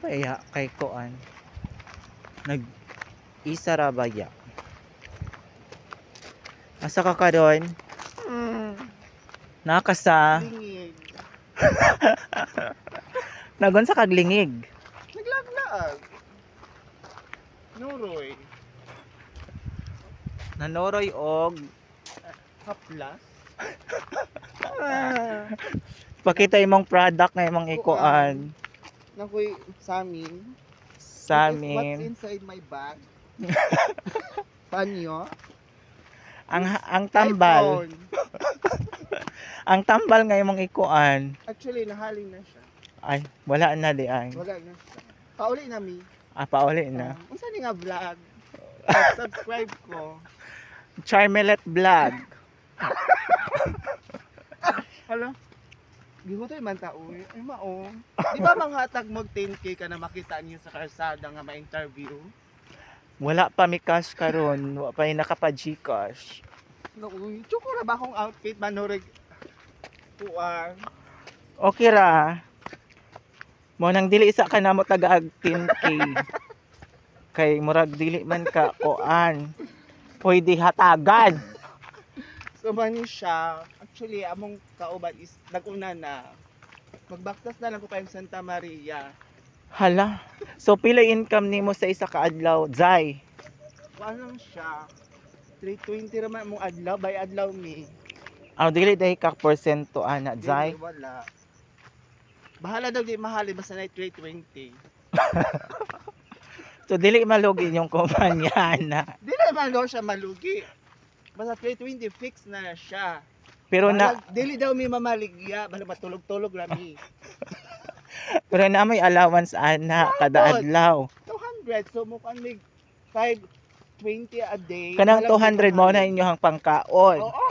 Kaya kay Koan. Nag-isa ra ba ya? Asa ka karon? Nakasa. Lingig. Nagon sa kaglingig. Naglaglaag. Nuroy. Nanoroy og Haplas. pakita imong product nga imong ikuan Nakoy samin. sa What's amin. inside my bag? Panyo? Ang tambal. iPhone. Ang tambal nga imong ikuan. Actually, nahalin na siya. Ay, wala na di ay. Wala na siya. Pauli na mi. Pauli na. Unsa ni nga vlog? Subscribe ko. Charmelet Vlog. Hala. Gihutoy man ta uy. Ay mao. Di ba manghatag mo 10k ka na makita niyo sa kalsada nga ma-interview? Wala pa mi cash karon, wala pa nakapa-Gcash. No, uy. Chuko na ba akong outfit manurig? Kuan. Okay ra. Mo nang dili isa ka na mo taga 10k. Kay murag dili man ka kuan. Pwede hatagan. So mani siya, actually among kauban is nag-una na. Magbaktas na lang ko pa yung Santa Maria. Hala. So pila income nimo sa isa ka adlaw, Zay? Kuan lang siya. 320 raman mong adlaw by adlaw mi. Dili dahi ka porsyento ana, Zay. Dili, wala. Bahala daw di mahalin basta na 320. So dili malugi yung kumpanya na. Di naman daw siya malugi. Basta 320 fix na siya. Pero na Dili daw mi mamaligya, basta matulog-tulog rami. pero na may allowance ana kada adlaw. 200 so mo kan mig 520 a day. Kanang Walang 200 mo na mahalin. inyohang pangkaon. Oo.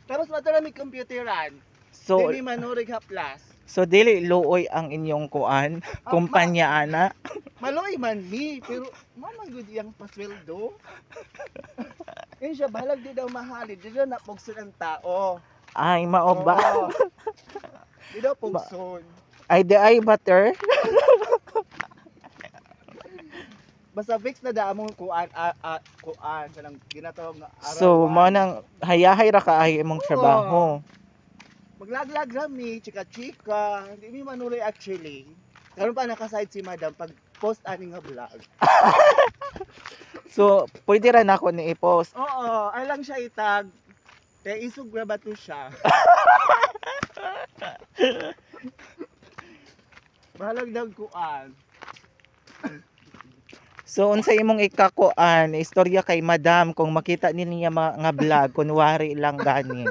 Pero sa matala mi computeran. So Dili manurig haplas. so dili luoy ang inyong kuan, kumpanya ana. Maloy man mi, pero mamang good yang pasweldo. Yan siya, bahalag di daw mahalin. Di daw napugson ang tao. Ay mao ba? Oo. Di daw pugson. Ay di ay butter. Basta fix na da among kuan sa nang ginatawag nga araw. So mo nang hayahay ra ka ay imong trabaho. Maglaglag rami, chika-chika. Hindi mi manuloy actually. Karon pa nakaside si madam pag post ani nga vlog. So pwede ra nako ni i-post. Oo, ay lang siya itag. Kaya isog na ba to siya? Bahalag daw kuan. So unsa imong ikakuan, istorya kay madam kung makita niya nga vlog kunwari lang gani.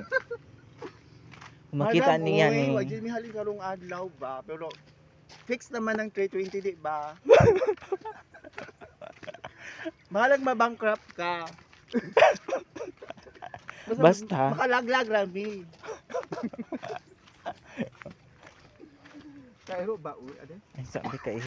Kung makita Madam, niya uy, ni. wag mi halin karong adlaw ba, pero fix naman ng 320 di ba? Bahalag ma-bankrupt ka. Basta. Makalaglag rami. Kairo ba uy, ade? Ay sabi kay